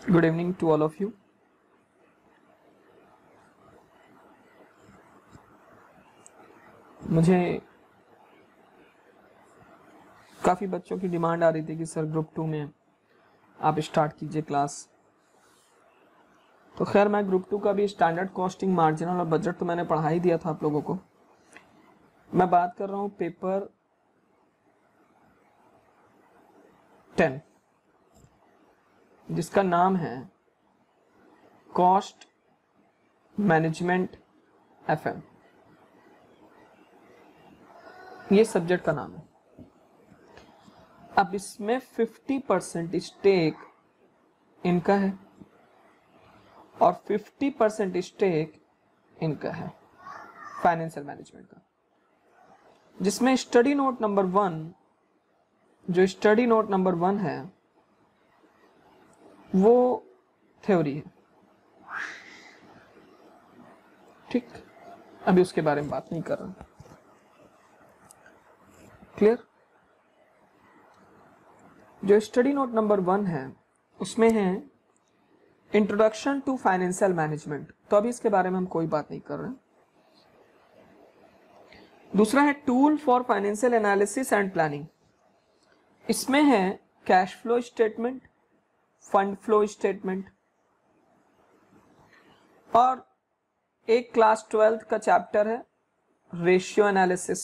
Good evening to all of you. मुझे काफ़ी बच्चों की डिमांड आ रही थी कि सर ग्रुप 2 में आप स्टार्ट कीजिए क्लास। तो खैर मैं ग्रुप 2 का भी स्टैंडर्ड कॉस्टिंग, मार्जिनल और बजट तो मैंने पढ़ा ही दिया था आप लोगों को। मैं बात कर रहा हूँ पेपर 10 जिसका नाम है कॉस्ट मैनेजमेंट FM। ये सब्जेक्ट का नाम है। अब इसमें 50% स्टेक इनका है और 50% स्टेक इनका है फाइनेंशियल मैनेजमेंट का, जिसमें स्टडी नोट नंबर 1, जो स्टडी नोट नंबर 1 है वो थ्योरी है। ठीक, अभी उसके बारे में बात नहीं कर रहा। क्लियर? जो स्टडी नोट नंबर 1 है उसमें है इंट्रोडक्शन टू फाइनेंशियल मैनेजमेंट, तो अभी इसके बारे में हम कोई बात नहीं कर रहे हैं। दूसरा है tool for financial analysis and planning, इसमें है cash flow statement, fund flow statement और एक क्लास 12th का चैप्टर है रेशियो एनालिसिस।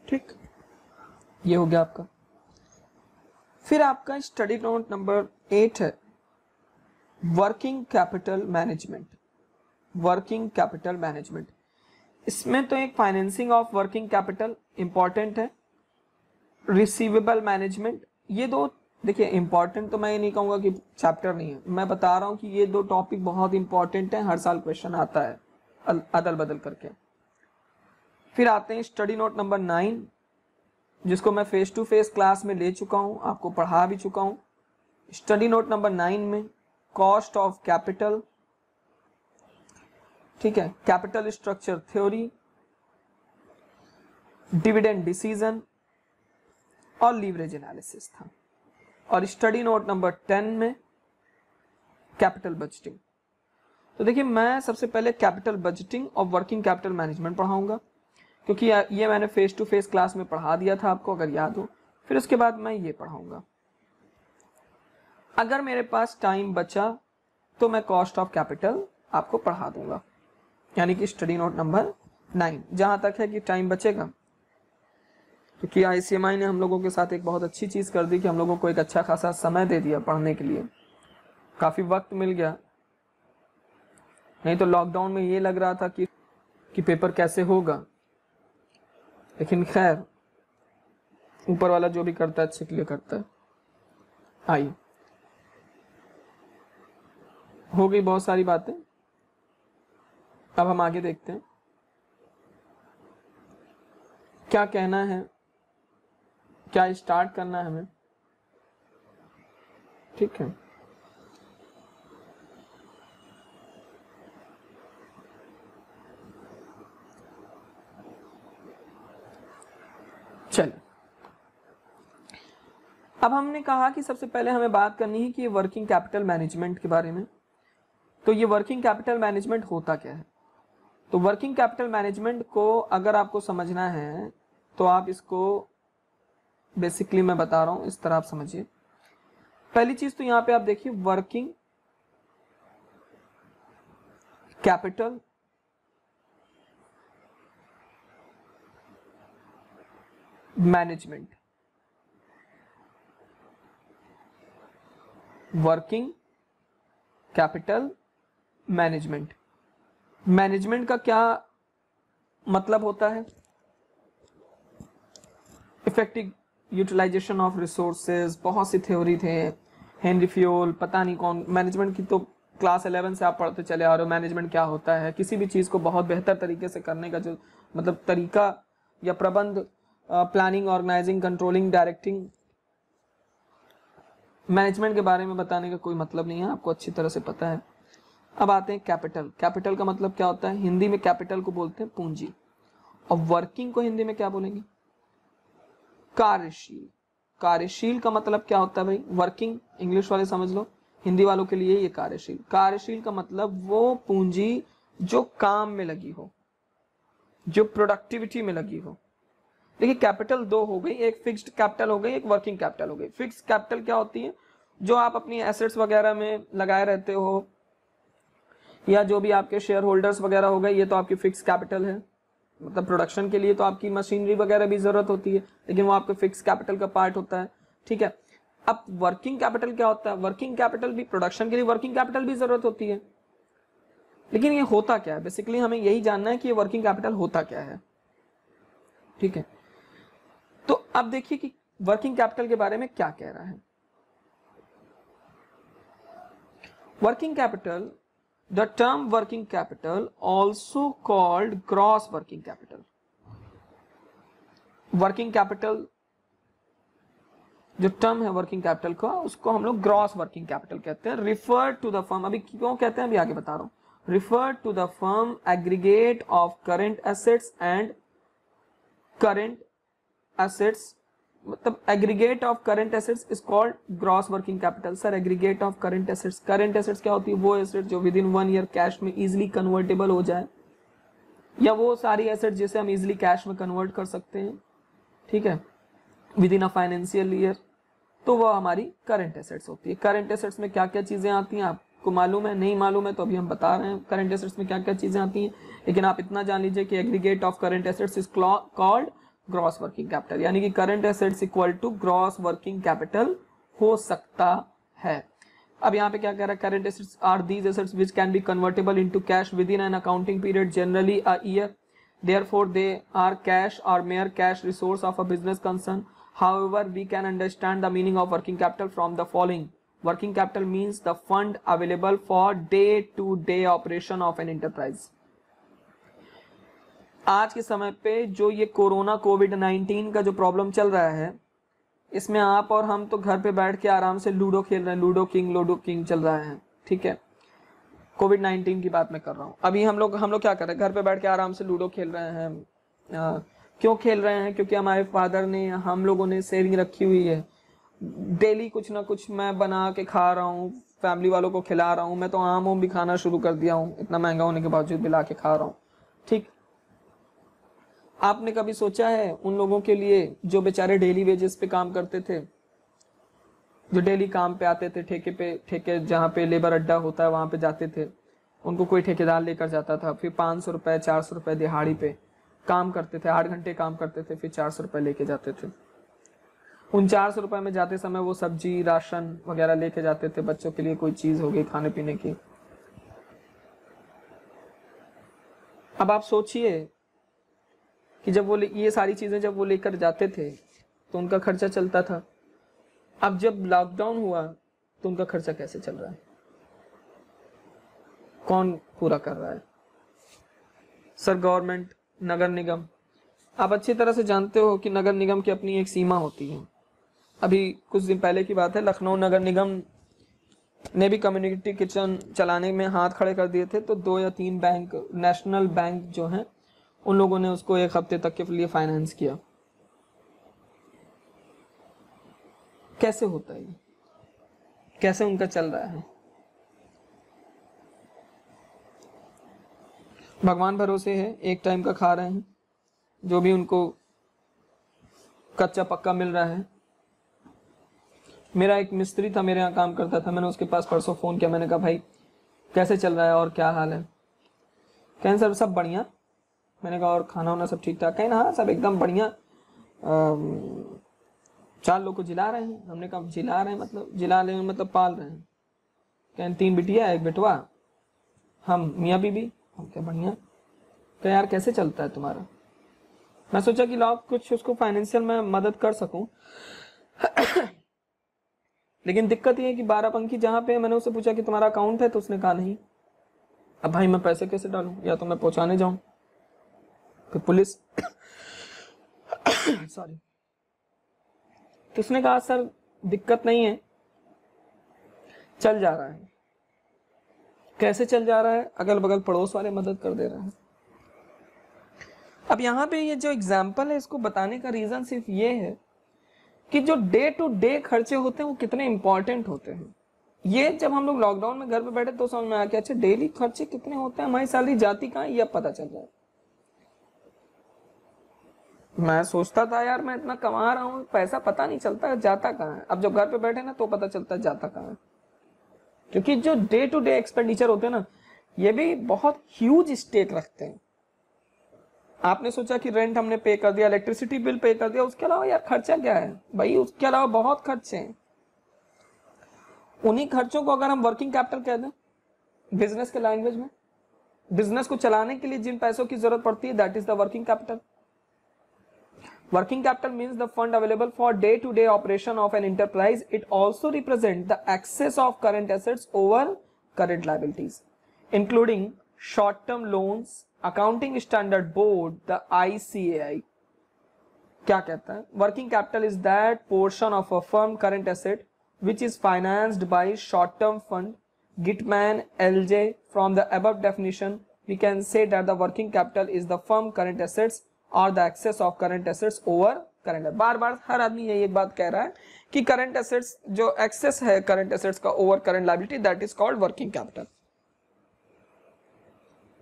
ठीक, ये हो गया आपका। फिर आपका स्टडी नोट नंबर 8 है working capital management. Working capital management, इसमें तो एक financing of working capital important है, रिसीवेबल मैनेजमेंट। ये दो देखिए इंपॉर्टेंट तो मैं ये नहीं कहूंगा कि चैप्टर नहीं है, मैं बता रहा हूं कि ये दो टॉपिक बहुत इंपॉर्टेंट है, हर साल क्वेश्चन आता है अदल बदल करके। फिर आते हैं स्टडी नोट नंबर 9 जिसको मैं फेस टू फेस क्लास में ले चुका हूं, आपको पढ़ा भी चुका हूं। स्टडी नोट नंबर 9 में कॉस्ट ऑफ कैपिटल, ठीक है, capital structure theory, dividend decision और लीवरेज एनालिसिस था। और स्टडी नोट नंबर 10 में कैपिटल बजटिंग। तो देखिए मैं सबसे पहले कैपिटल बजटिंग और वर्किंग कैपिटल मैनेजमेंट पढ़ाऊंगा, क्योंकि ये मैंने फेस टू फेस क्लास में पढ़ा दिया था आपको, अगर याद हो। फिर उसके बाद मैं ये पढ़ाऊंगा। अगर मेरे पास टाइम बचा तो मैं कॉस्ट ऑफ कैपिटल आपको पढ़ा दूंगा, यानी कि स्टडी नोट नंबर 9 जहां तक है कि टाइम बचेगा, क्योंकि ICMI ने हम लोगों के साथ एक बहुत अच्छी चीज कर दी कि हम लोगों को एक अच्छा खासा समय दे दिया पढ़ने के लिए, काफी वक्त मिल गया। नहीं तो लॉकडाउन में ये लग रहा था कि पेपर कैसे होगा, लेकिन खैर ऊपर वाला जो भी करता है अच्छे के लिए करता है। आइए, हो गई बहुत सारी बातें, अब हम आगे देखते हैं क्या कहना है, क्या स्टार्ट करना है हमें। ठीक है, चलिए। अब हमने कहा कि सबसे पहले हमें बात करनी है कि वर्किंग कैपिटल मैनेजमेंट के बारे में। तो ये वर्किंग कैपिटल मैनेजमेंट होता क्या है? तो वर्किंग कैपिटल मैनेजमेंट को अगर आपको समझना है तो आप इसको बेसिकली मैं बता रहा हूं, इस तरह आप समझिए। पहली चीज तो यहां पे आप देखिए working capital management. Working capital management, management का क्या मतलब होता है? इफेक्टिव यूटिलाइजेशन ऑफ रिसोर्सेज, बहुत सी थ्योरी थे, हेनरी फ्योल, पता नहीं कौन। मैनेजमेंट की तो क्लास 11 से आप पढ़ते चले आ रहे हो, मैनेजमेंट क्या होता है, किसी भी चीज को बहुत बेहतर तरीके से करने का जो मतलब तरीका या प्रबंध, planning, organising, controlling, directing, management के बारे में बताने का कोई मतलब नहीं है, आपको अच्छी तरह से पता है। अब आते हैं कैपिटल। कैपिटल का मतलब क्या होता है? हिंदी में कैपिटल को बोलते हैं पूंजी, और वर्किंग को हिंदी में क्या बोलेंगे? कार्यशील। कार्यशील का मतलब क्या होता है भाई? वर्किंग इंग्लिश वाले समझ लो, हिंदी वालों के लिए ये कार्यशील। कार्यशील का मतलब वो पूंजी जो काम में लगी हो, जो प्रोडक्टिविटी में लगी हो। देखिए कैपिटल दो हो गई, एक फिक्स्ड कैपिटल हो गई, एक वर्किंग कैपिटल हो गई। फिक्स्ड कैपिटल क्या होती है? जो आप अपनी एसेट्स वगैरह में लगाए रहते हो, या जो भी आपके शेयर होल्डर्स वगैरह हो गए, ये तो आपकी फिक्स कैपिटल है। मतलब प्रोडक्शन के लिए तो आपकी मशीनरी वगैरह भी जरूरत होती है, लेकिन वो आपके फिक्स कैपिटल का पार्ट होता है, ठीक है। अब वर्किंग कैपिटल क्या होता है? वर्किंग कैपिटल भी, प्रोडक्शन के लिए वर्किंग कैपिटल भी जरूरत होती है, लेकिन ये होता क्या है? बेसिकली हमें यही जानना है कि ये वर्किंग कैपिटल होता क्या है, ठीक है। तो अब देखिए कि वर्किंग कैपिटल के बारे में क्या कह रहा है। Working capital, the term working capital also called gross working capital. Working capital जो टर्म है वर्किंग कैपिटल का, उसको हम लोग ग्रॉस वर्किंग कैपिटल कहते हैं। रिफर टू द फर्म, अभी क्यों कहते हैं अभी आगे बता रहा हूं। Refer to the firm aggregate of current assets and current assets, मतलब aggregate of current assets is called gross working capital. Sir aggregate of current assets, current assets क्या होती है? वो एसेट जो विद इन 1 ईयर कैश में easily convertible हो जाए, या वो सारी एसेट जिसे हम इजीली कैश में कन्वर्ट कर सकते हैं, ठीक है, with in a financial year, तो वो हमारी करंट एसेट्स होती है। करंट एसेट्स में क्या क्या चीजें आती हैं आपको मालूम है? नहीं मालूम है तो अभी हम बता रहे हैं करंट एसेट्स में क्या क्या चीजें आती हैं, लेकिन आप इतना जान लीजिए कि aggregate of current assets is called gross working capital, यानी कि current assets equal to gross working capital हो सकता है। अब यहाँ पे क्या कह रहा है? Current assets are these assets which can be convertible into cash within an accounting period, generally a year, therefore they are cash और near cash resource of a business concern. However, we can understand the meaning of working capital from the following. Working capital means the fund available for day-to-day operation of an enterprise. आज के समय पे जो ये corona कोविड-19 का जो problem चल रहा है, इसमें आप और हम तो घर पे बैठ के आराम से लूडो खेल रहे हैं, लूडो किंग चल रहा है, ठीक है। कोविड-19 की बात मैं कर रहा हूँ। अभी हम लोग क्या कर रहे हैं? घर पे बैठ के आराम से लूडो खेल रहे हैं। क्यों खेल रहे हैं? क्योंकि हमारे फादर ने, हम लोगों ने सेविंग रखी हुई है। डेली कुछ ना कुछ मैं बना के खा रहा हूँ, फैमिली वालों को खिला रहा हूँ। मैं तो आम भी खाना शुरू कर दिया हूँ, इतना महंगा होने के बावजूद भी ला के खा रहा हूँ, ठीक। आपने कभी सोचा है उन लोगों के लिए जो बेचारे डेली वेजेस पे काम करते थे, जो डेली काम पे आते थे, ठेके जहाँ पे लेबर अड्डा होता है वहां पे जाते थे, उनको कोई ठेकेदार लेकर जाता था, फिर 500 रुपए 400 रुपए दिहाड़ी पे काम करते थे, 8 घंटे काम करते थे, फिर 400 रुपए लेके जाते थे। उन 400 रुपए में जाते समय वो सब्जी राशन वगैरह लेके जाते थे, बच्चों के लिए कोई चीज हो गई खाने पीने की। अब आप सोचिए कि जब वो ये सारी चीजें जब वो लेकर जाते थे तो उनका खर्चा चलता था। अब जब लॉकडाउन हुआ तो उनका खर्चा कैसे चल रहा है? कौन पूरा कर रहा है? सर गवर्नमेंट, नगर निगम। आप अच्छी तरह से जानते हो कि नगर निगम की अपनी एक सीमा होती है। अभी कुछ दिन पहले की बात है, लखनऊ नगर निगम ने भी कम्युनिटी किचन चलाने में हाथ खड़े कर दिए थे, तो 2 या 3 बैंक, नेशनल बैंक जो हैं, उन लोगों ने उसको 1 हफ्ते तक के लिए फाइनेंस किया। कैसे होता है? कैसे उनका चल रहा है? भगवान भरोसे है, एक टाइम का खा रहे हैं, जो भी उनको कच्चा पक्का मिल रहा है। मेरा एक मिस्त्री था, मेरे यहाँ काम करता था, मैंने उसके पास परसों फोन किया, मैंने कहा भाई कैसे चल रहा है और क्या हाल है? कहें सर सब बढ़िया। मैंने कहा और खाना वाना सब ठीक ठाक? कहें हाँ सब एकदम बढ़िया, 4 लोग को जिला रहे हैं। हमने कहा जिला रहे हैं मतलब? जिला रहे हैं मतलब पाल रहे हैं। कहें 3 बिटिया 1 बेटवा, हम मियाँ बीबी। हम क्या बढ़िया। कहें यार कैसे चलता है तुम्हारा? मैं सोचा कि लाओ कुछ उसको फाइनेंशियल में मदद कर सकूं। लेकिन दिक्कत ये है कि 12पंखी जहां पे मैंने उससे पूछा कि तुम्हारा अकाउंट है, तो उसने कहा नहीं। अब भाई मैं पैसे कैसे डालूं? या तो मैं पहुंचाने जाऊं, फिर पुलिस सॉरी। तो उसने कहा सर दिक्कत नहीं है, चल जा रहा है। कैसे चल जा रहा है? अगल बगल पड़ोस वाले मदद कर दे रहे हैं। अब यहाँ पे ये जो एग्जाम्पल है, इसको बताने का रीजन सिर्फ ये है कि जो डे टू डे खर्चे होते हैं वो कितने इंपॉर्टेंट होते हैं। ये जब हम लोग लॉकडाउन में घर पे बैठे तो समझ में आया कि अच्छा डेली खर्चे कितने होते हैं, हमारी सैलरी जाती कहाँ है, ये अब पता चल रहा है। मैं सोचता था यार मैं इतना कमा रहा हूँ, पैसा पता नहीं चलता जाता कहाँ है। अब जब घर पे बैठे ना तो पता चलता है जाता कहाँ है, क्योंकि जो डे टू डे एक्सपेंडिचर होते हैं ना, ये भी बहुत ह्यूज स्टेक रखते हैं। आपने सोचा कि रेंट हमने पे कर दिया, इलेक्ट्रिसिटी बिल पे कर दिया, उसके अलावा यार खर्चा क्या है भाई, उसके अलावा बहुत खर्चे हैं। उन्हीं खर्चों को अगर हम वर्किंग कैपिटल कह दें बिजनेस के लैंग्वेज में, बिजनेस को चलाने के लिए जिन पैसों की जरूरत पड़ती है, that is the working capital. Working capital means the fund available for day-to-day operation of an enterprise. It also represents the excess of current assets over current liabilities, including short-term loans. Accounting Standard Board, the ICAI, क्या कहता है? Working capital is that portion of a firm current asset which is financed by short-term fund. Gitman, LJ. From the above definition, we can say that the working capital is the firm current assets और the excess of current assets over current. बार बार हर आदमी यही एक बात कह रहा है कि करंट एसेट्स जो एक्सेस है करंट एसेट्स का over current liability, that is called working capital.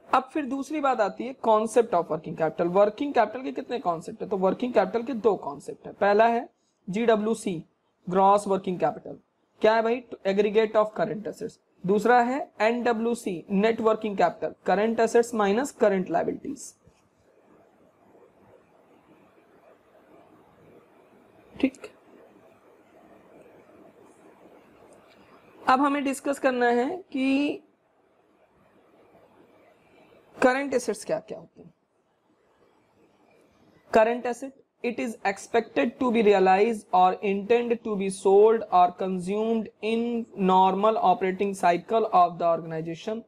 अब फिर दूसरी बात आती है concept of working capital. Working capital के कितने कॉन्सेप्ट है? तो वर्किंग कैपिटल के दो कॉन्सेप्ट है। पहला है GWC, ग्रॉस वर्किंग कैपिटल, क्या है भाई? Aggregate of current assets. दूसरा है NWC, net working capital, current assets minus current liabilities. ठीक, अब हमें डिस्कस करना है कि करंट एसेट्स क्या क्या होते हैं। Current asset, it is expected to be realised और इंटेंड टू बी सोल्ड और consumed in normal operating cycle of the organisation.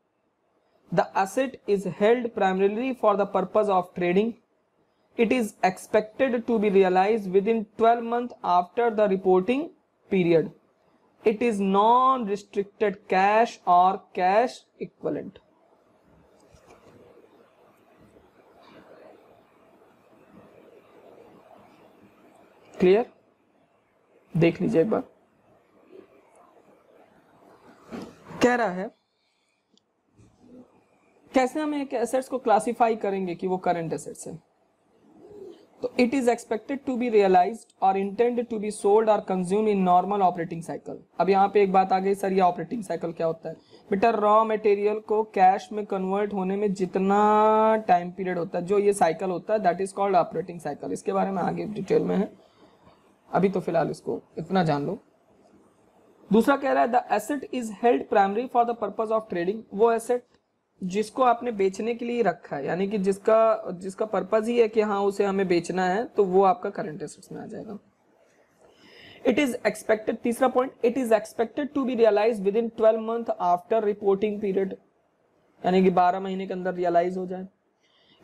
The asset is held primarily for the purpose of trading. It is expected to be realized within 12 months after the reporting period. It is non-restricted cash or cash equivalent. Clear? देख लीजिए एक बार। कह रहा है कैसे हम एक assets को क्लासिफाई करेंगे कि वो करंट एसेट्स है। तो it is expected to be realised और इंटेंड टू बी सोल्ड और consume in normal operating cycle. अब यहाँ पे एक बात आ गई, सर ये ऑपरेटिंग साइकिल क्या होता है? बेटा रॉ मटेरियल को कैश में कन्वर्ट होने में जितना टाइम पीरियड होता है, जो ये साइकिल होता है, that is called operating cycle. इसके बारे में आगे डिटेल में है, अभी तो फिलहाल इसको इतना जान लो। दूसरा कह रहा है the asset is held primary for the purpose of trading. वो एसेट जिसको आपने बेचने के लिए रखा है, यानी कि जिसका पर्पज ही है कि हाँ उसे हमें बेचना है, तो वो आपका करंट एसेट्स में आ जाएगा। इट इज एक्सपेक्टेड, तीसरा point, it is expected to be realise within 12 month after reporting period, यानी कि 12 महीने के अंदर रियलाइज हो जाए।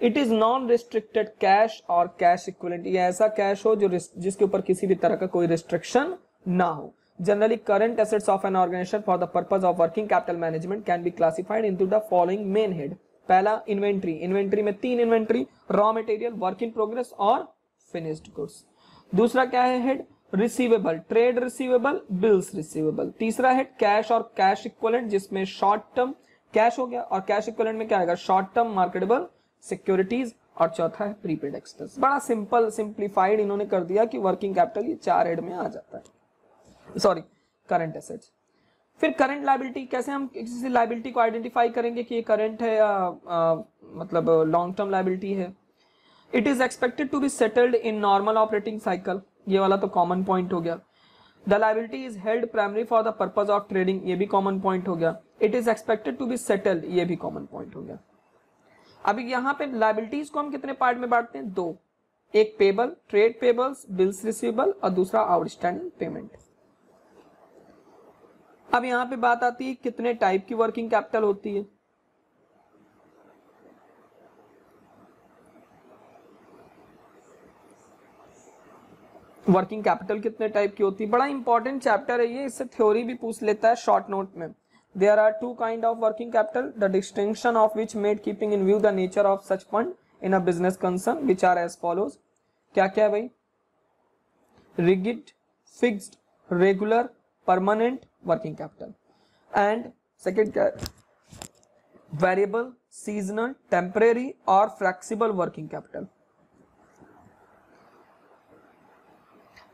It is non restricted cash और कैश इक्विवेलेंट, ये ऐसा कैश हो जो जिसके ऊपर किसी भी तरह का कोई रिस्ट्रिक्शन ना हो। Generally, current assets of an organization for the purpose of working capital management can be classified into the following main head. पहला इन्वेंट्री, इन्वेंट्री में 3 inventory, raw material, work in progress और फिनिश्ड गुड्स। दूसरा क्या है head? Receivable, trade receivable, bills receivable. तीसरा head cash और cash equivalent, जिसमें short term cash हो गया और कैश इक्विवेलेंट में क्या आएगा? Short term marketable securities. और चौथा है प्रीपेड एक्सपेंस। बड़ा सिंपल सिंप्लीफाइड इन्होंने कर दिया कि वर्किंग कैपिटल ये 4 हेड में आ जाता है, सॉरी करंट एसेट्स। फिर करंट लायबिलिटी, कैसे हम किसी लायबिलिटी को आइडेंटिफाई करेंगे कि ये करंट है या मतलब लॉन्ग टर्म लायबिलिटी है। It is expected to be settled in normal operating cycle, ये वाला तो कॉमन पॉइंट हो गया। The liability is held primary for the purpose of trading, ये भी कॉमन पॉइंट हो गया। It is expected to be settled, ये भी कॉमन पॉइंट हो गया। अभी यहाँ पे लायबिलिटीज को हम कितने पार्ट में बांटते हैं? 2, एक payable, trade payables, bills receivable, और दूसरा आउटस्टैंडिंग पेमेंट। अब यहां पे बात आती है कितने टाइप की वर्किंग कैपिटल होती है। वर्किंग कैपिटल कितने टाइप की होती है? बड़ा इंपॉर्टेंट चैप्टर है ये, इससे थ्योरी भी पूछ लेता है शॉर्ट नोट में। There are 2 kind of working capital, the distinction of which made keeping in view the nature of such fund in a business concern which are as follows. क्या क्या है भाई? Rigid, fixed, regular, permanent working capital. And second क्या है, variable, seasonal, temporary और flexible working capital.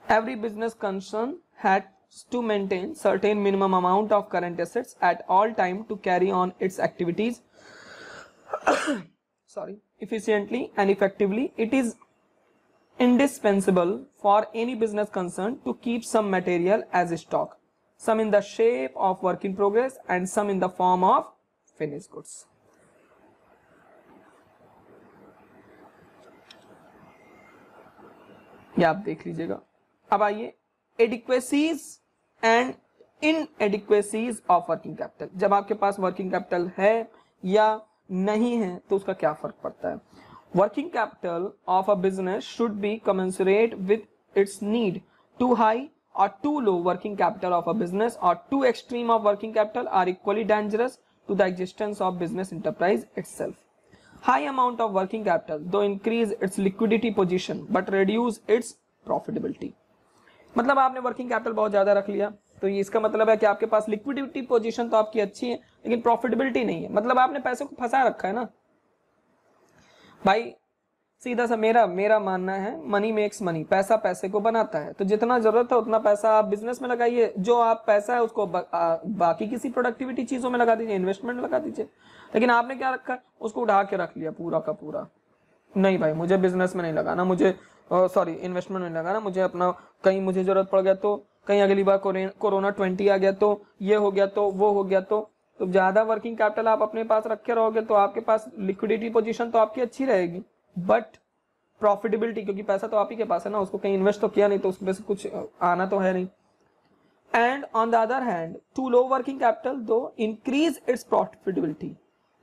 Every business concern has to maintain certain minimum amount of current assets at all time to carry on its activities efficiently and effectively. It is indispensable for any business concern to keep some material as stock, some in the shape of work in progress and some in the form of finished goods. ये आप देख लीजिएगा। अब आइए एडिक्वेसीज and इनएडिक्वेसीज of working capital. जब आपके पास working capital है या नहीं है तो उसका क्या फर्क पड़ता है। Working capital of a business should be commensurate with its need. Too high or too low working capital of a business or too extreme of working capital are equally dangerous to the existence of business enterprise itself. High amount of working capital though increase its liquidity position but reduce its profitability. मतलब आपने working capital बहुत ज्यादा रख लिया तो ये इसका मतलब है कि आपके पास लिक्विडिटी पोजीशन तो आपकी अच्छी है लेकिन प्रॉफिटेबिलिटी नहीं है। मतलब आपने पैसे को फंसा रखा है ना भाई। सीधा सा मेरा मानना है, मनी मेक्स मनी, पैसा पैसे को बनाता है। तो जितना जरूरत है उतना पैसा आप बिजनेस में लगाइए, जो आप पैसा है उसको बाकी किसी प्रोडक्टिविटी चीजों में लगा दीजिए, इन्वेस्टमेंट में लगा दीजिए। लेकिन आपने क्या रखा, उसको उठा के रख लिया पूरा का पूरा। नहीं भाई मुझे बिजनेस में नहीं लगाना, मुझे इन्वेस्टमेंट में लगाना, मुझे अपना कहीं मुझे जरूरत पड़ गया तो, कहीं अगली बार कोरोना 20 आ गया तो, ये हो गया तो, वो हो गया तो ज्यादा वर्किंग कैपिटल आप अपने पास रखे रहोगे तो आपके पास लिक्विडिटी पोजीशन तो आपकी अच्छी रहेगी बट प्रॉफिटेबिलिटी, क्योंकि पैसा तो आप ही के पास है ना, उसको कहीं इन्वेस्ट तो किया नहीं तो उसमें से कुछ आना तो है नहीं। And on the other hand too low working capital do increase its profitability,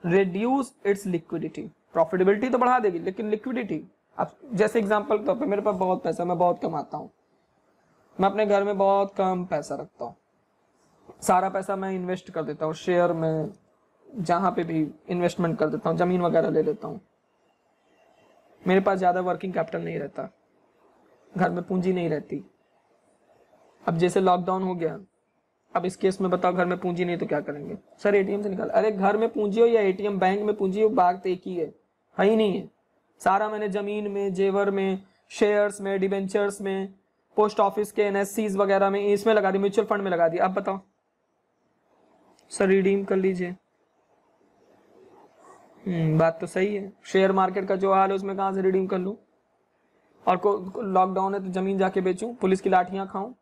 reduce its liquidity. Profitability तो बढ़ा देगी लेकिन लिक्विडिटी, अब जैसे एग्जांपल के तौर पे मेरे पास बहुत पैसा, मैं बहुत कमाता हूँ, मैं अपने घर में बहुत कम पैसा रखता हूँ, सारा पैसा मैं इन्वेस्ट कर देता हूँ शेयर में, जहां पे भी इन्वेस्टमेंट कर देता हूँ, जमीन वगैरह ले लेता हूँ, मेरे पास ज्यादा वर्किंग कैपिटल नहीं रहता, घर में पूंजी नहीं रहती। अब जैसे लॉकडाउन हो गया, अब इस केस में बताओ घर में पूंजी नहीं तो क्या करेंगे, सर एटीएम से निकाल। अरे घर में पूंजी हो या एटीएम बैंक में पूंजी हो, बात एक ही है ही नहीं है। सारा मैंने जमीन में, जेवर में, शेयर्स में, डिबेंचर्स में, पोस्ट ऑफिस के एनएससीज वगैरह में, इसमें लगा दी, म्यूचुअल फंड में लगा दी। अब बताओ सर रिडीम कर लीजिए। बात तो सही है, शेयर मार्केट का जो हाल है उसमें कहां से रिडीम कर लूं, और लॉकडाउन है तो जमीन जाके बेचूं, पुलिस की लाठियां खाऊं।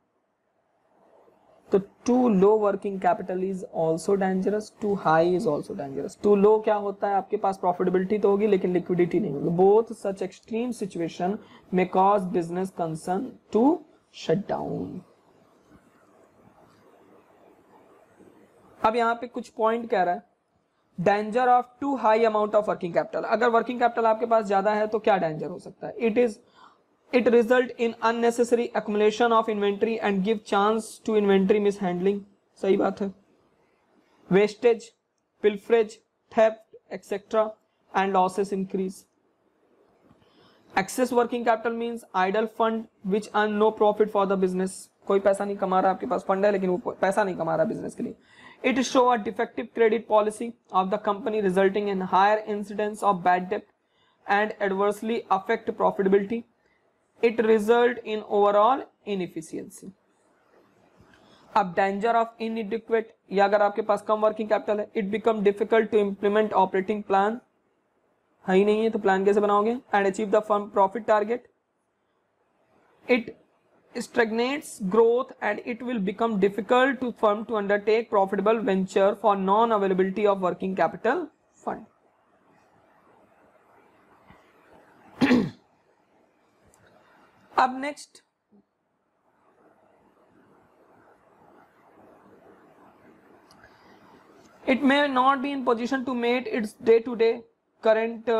तो too low working capital is also dangerous, too high is also dangerous. Too low क्या होता है, आपके पास प्रॉफिटेबिलिटी तो होगी लेकिन लिक्विडिटी नहीं होगी। Both such extreme situation may cause business concern to shut down. अब यहाँ पे कुछ पॉइंट कह रहा है, danger of too high amount of working capital. अगर वर्किंग कैपिटल आपके पास ज्यादा है तो क्या डेंजर हो सकता है। It result in unnecessary accumulation of inventory and give chance to inventory mishandling. सही बात है। Wastage, pilferage, theft etcetera and losses increase. Excess working capital means idle fund which earn no profit for the business. कोई पैसा नहीं कमा रहा, आपके पास fund है लेकिन वो पैसा नहीं कमा रहा बिजनेस के लिए। It show a defective credit policy of the company resulting in higher incidence of bad debt and adversely affect profitability. It result in overall inefficiency. अब danger of inadequate, या अगर आपके पास कम working capital है, it become difficult to implement operating plan, है ही नहीं है तो plan कैसे बनाओगे, and achieve the firm profit target. It stagnates growth and it will become difficult to firm to undertake profitable venture for non-availability of working capital fund. अब next it may not be in position to meet its day-to-day current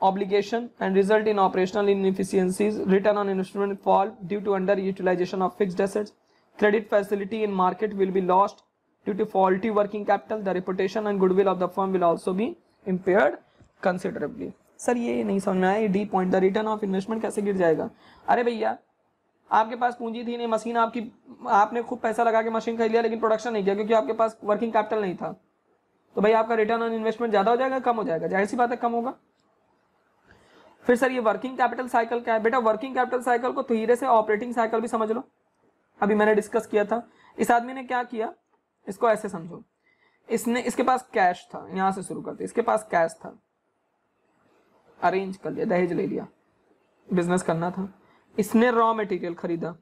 obligation and result in operational inefficiencies. Return on investment fall due to underutilization of fixed assets. Credit facility in market will be lost due to faulty working capital. The reputation and goodwill of the firm will also be impaired considerably. Sir ये नहीं समझ में आया D point, the return of investment कैसे गिर जाएगा। अरे भैया आपके पास पूंजी थी नहीं, मशीन आपकी, आपने खूब पैसा लगा के मशीन खरीद लिया लेकिन प्रोडक्शन नहीं किया क्योंकि आपके पास वर्किंग कैपिटल नहीं था, तो भाई आपका रिटर्न ऑन इन्वेस्टमेंट ज्यादा हो जाएगा, कम हो जाएगा? जाहिर सी बात है कम होगा। फिर सर ये वर्किंग कैपिटल साइकिल क्या है? बेटा वर्किंग कैपिटल साइकिल को धीरे से ऑपरेटिंग साइकिल भी समझ लो, अभी मैंने डिस्कस किया था। इस आदमी ने क्या किया, इसको ऐसे समझो, इसने, इसके पास कैश था, यहां से शुरू करते, इसके पास कैश था, अरेंज कर लिया, दहेज ले लिया, बिजनेस करना था, इसने रॉ मटेरियल खरीदा,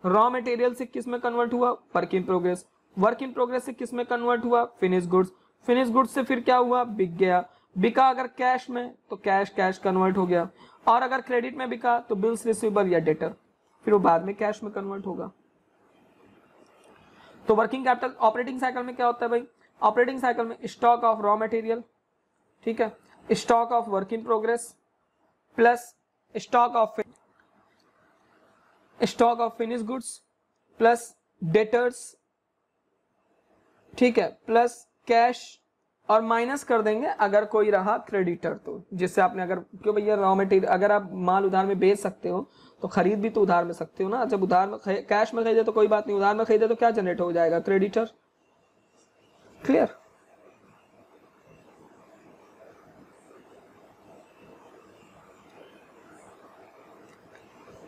रॉ मटेरियल से किस में कन्वर्ट हुआ? Work in progress, work in progress से किस में कन्वर्ट हुआ? फिनिश गुड्स, फिनिश गुड्स से फिर क्या हुआ? बिक गया, बिका अगर कैश में तो कैश कैश कन्वर्ट हो गया, और अगर क्रेडिट में बिका तो बिल्स रिसीवेबल या डेटर, फिर वो बाद में कैश में कन्वर्ट होगा। तो वर्किंग कैपिटल ऑपरेटिंग साइकिल में क्या होता है भाई? ऑपरेटिंग साइकिल में स्टॉक ऑफ रॉ मटेरियल, ठीक है, stock of work in progress plus stock of finish goods plus debtors, ठीक है, प्लस कैश, और माइनस कर देंगे अगर कोई रहा क्रेडिटर, तो जिससे आपने, अगर क्यों भैया रॉ मटेरियल, अगर आप माल उधार में बेच सकते हो तो खरीद भी तो उधार में सकते हो ना। जब उधार में कैश में खरीदे तो कोई बात नहीं, उधार में खरीदे तो क्या जनरेट हो जाएगा? Creditor. Clear?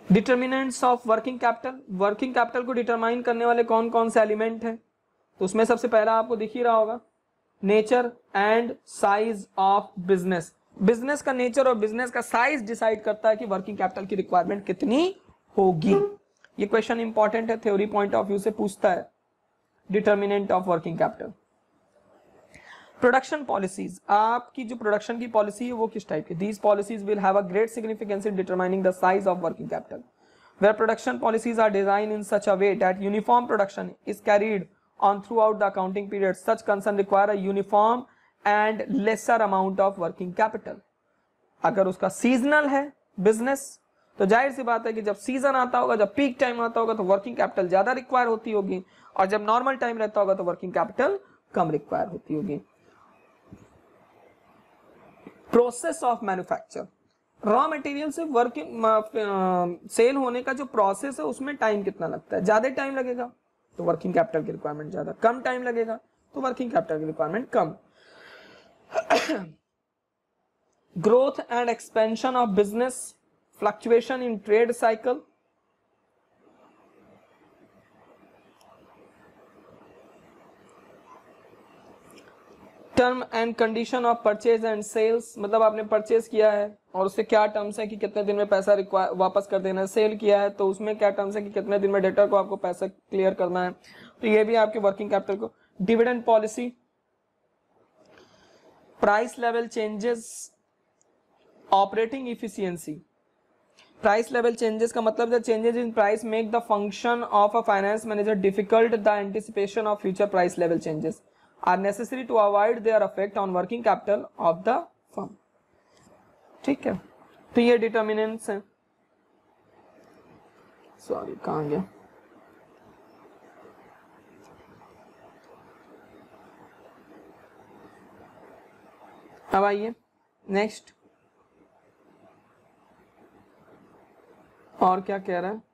Determinants of working capital, working capital को डिटरमाइन करने वाले कौन कौन से एलिमेंट हैं? तो उसमें सबसे पहला आपको दिख ही रहा होगा, nature and size of business. Business का नेचर और बिजनेस का साइज डिसाइड करता है कि वर्किंग कैपिटल की रिक्वायरमेंट कितनी होगी। ये क्वेश्चन इंपॉर्टेंट है, थ्योरी पॉइंट ऑफ व्यू से पूछता है, determinant of working capital. Production policies, आपकी जो प्रोडक्शन की पॉलिसी है वो किस टाइप की? These policies will have a great significance in determining the size of working capital, where production policies are designed in such a way that uniform production is carried on throughout the accounting period. Such concern require a uniform and lesser amount of working capital. अगर उसका seasonal है business तो जाहिर सी बात है कि जब season आता होगा, जब पीक टाइम आता होगा तो वर्किंग कैपिटल ज्यादा रिक्वायर होती होगी, और जब नॉर्मल टाइम रहता होगा तो वर्किंग कैपिटल कम रिक्वायर होती होगी। Process of manufacture, raw material से वर्किंग सेल होने का जो प्रोसेस है उसमें टाइम कितना लगता है? ज्यादा टाइम लगेगा तो वर्किंग कैपिटल की रिक्वायरमेंट ज्यादा, कम टाइम लगेगा तो वर्किंग कैपिटल की रिक्वायरमेंट कम। Growth and expansion of business, fluctuation in trade cycle, term and condition of purchase and sales, मतलब आपने परचेज किया है और उससे क्या टर्म्स है कि कितने दिन में पैसा वापस कर देना है, सेल किया है तो उसमें क्या टर्म्स है कि कितने दिन में डेटर को आपको पैसा क्लियर करना है, तो ये भी आपके वर्किंग कैपिटल को। Dividend policy, price level changes, operating efficiency. Price level changes का मतलब the changes in price make the function of a finance manager difficult, the anticipation of future price level changes are necessary to avoid their effect on working capital of the firm। ठीक है, तो ये determinants हैं। Sorry कहां गया, अब आइए next, और क्या कह रहा है?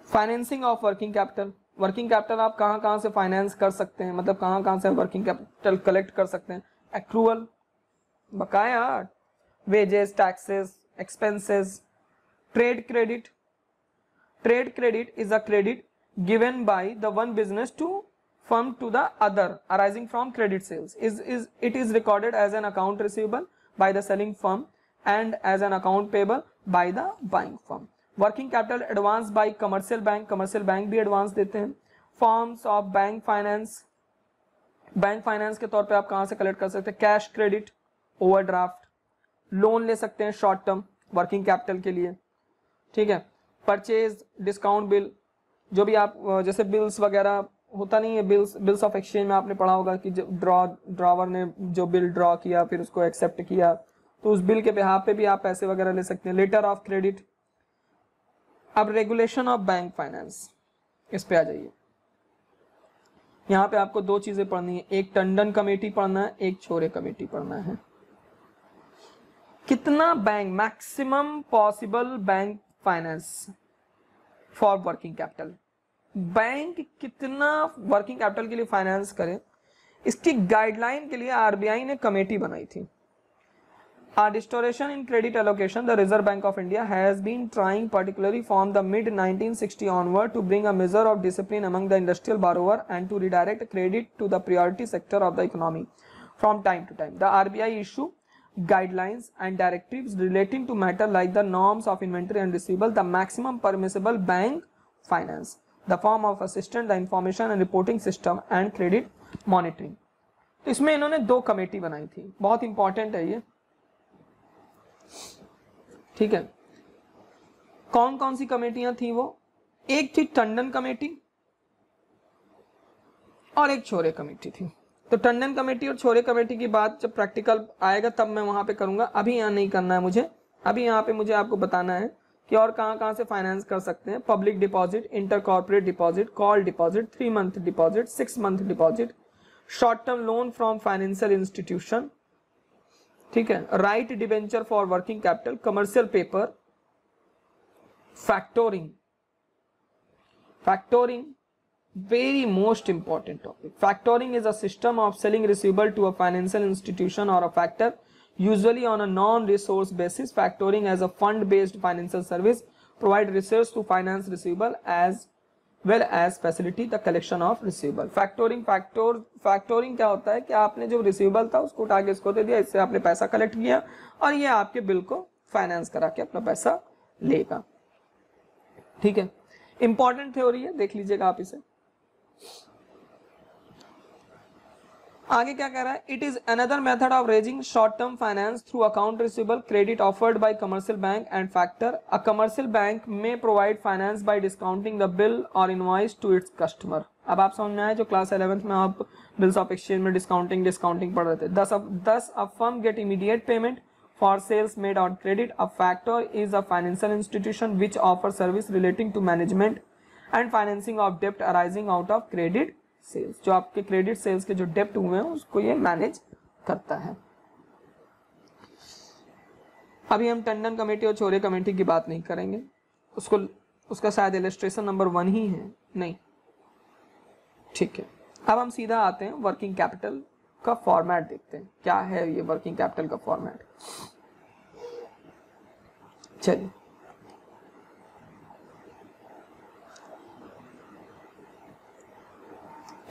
Financing of working capital, working capital आप कहां कहां से फाइनेंस कर सकते हैं, मतलब कहां कहां से वर्किंग कैपिटल कलेक्ट कर सकते हैं? एक्रूअल, बकाया, wages, taxes, expenses, trade credit. Trade credit is a credit given by the one business to firm to the other arising from credit sales. It is recorded as an account receivable by the selling firm and as an account payable by the buying firm. Working capital advance by commercial bank, commercial bank भी advance देते हैं। Forms of bank finance, bank finance के तौर पे आप कहां से collect कर सकते हैं? कैश क्रेडिट, ओवरड्राफ्ट, लोन ले सकते हैं शॉर्ट टर्म वर्किंग कैपिटल के लिए, ठीक है। परचेज, डिस्काउंट बिल, जो भी आप जैसे बिल्स वगैरह होता नहीं है, बिल्स ऑफ एक्सचेंज में आपने पढ़ा होगा कि ड्रॉवर ने जो बिल ड्रॉ किया फिर उसको एक्सेप्ट किया तो उस बिल के बिहाफ पे भी आप पैसे वगैरह ले सकते हैं। Letter of credit. अब रेगुलेशन ऑफ बैंक फाइनेंस, इस पे आ जाइए। यहाँ पे आपको दो चीजें पढ़नी है, एक टंडन कमेटी पढ़ना है, एक छोरे कमेटी पढ़ना है। कितना bank, maximum possible bank finance for working capital, bank कितना वर्किंग कैपिटल के लिए फाइनेंस करे, इसकी गाइडलाइन के लिए आरबीआई ने कमेटी बनाई थी। A distortion in credit allocation, the Reserve Bank of India has been trying, particularly from the mid-1960 onward, to bring a measure of discipline among the industrial borrower and to redirect credit to the priority sector of the economy. From time to time, the RBI issue guidelines and directives relating to matter like the norms of inventory and receivable, the maximum permissible bank finance, the form of assistance, the information and reporting system, and credit monitoring. इसमें इन्होंने दो committee बनाई थी, बहुत important है ये, ठीक है। कौन कौन सी कमेटियां थी वो? एक थी टंडन कमेटी और एक छोरे कमेटी थी। तो टंडन कमेटी और छोरे कमेटी की बात जब प्रैक्टिकल आएगा तब मैं वहां पे करूंगा, अभी यहां नहीं करना है मुझे। अभी यहां पे मुझे आपको बताना है कि और कहां से फाइनेंस कर सकते हैं। Public deposit, inter corporate deposit, call deposit, 3 month deposit, 6 month deposit, short term loan from financial institution, ठीक है, right debenture for working capital, commercial paper, factoring. Factoring very most important topic. Factoring is a system of selling receivable to a financial institution or a factor, usually on a non-resource basis. Factoring as a fund-based financial service provide resource to finance receivable as well as facilitate the collection of receivable. Factoring क्या होता है कि आपने जो receivable था उसको उठा के इसको दे दिया, इससे आपने पैसा कलेक्ट किया और ये आपके बिल को फाइनेंस करा के अपना पैसा लेगा, ठीक है। इंपॉर्टेंट थ्योरी है, देख लीजिएगा आप इसे। आगे क्या कह रहा है? It is another method of raising short term finance through account receivable credit offered by commercial bank and factor. A commercial bank may provide finance by discounting the bill और इनवॉइस टू इट्स कस्टमर। अब आप समझ में आए, जो class 11th में आप bills of exchange में डिस्काउंटिंग पढ़ रहे थे। Thus a firm get immediate payment for sales made on credit. A factor is a financial institution which offer service relating to management and financing of डेप्ट arising out of credit sales. जो आपके credit sales के जो डेप्ट हुए हैं उसको ये manage करता है। अभी हम टंडन कमेटी और छोरे कमेटी की बात नहीं करेंगे, उसका शायद इलस्ट्रेशन नंबर 1 ही है, नहीं, ठीक है। अब हम सीधा आते हैं वर्किंग कैपिटल का फॉर्मेट देखते हैं, क्या है ये वर्किंग कैपिटल का फॉर्मेट। चलिए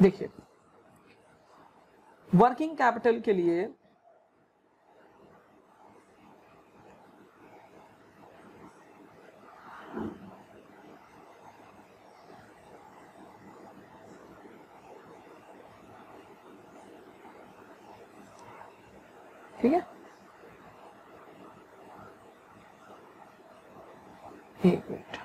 देखिए, वर्किंग कैपिटल के लिए ठीक है, एक मिनट,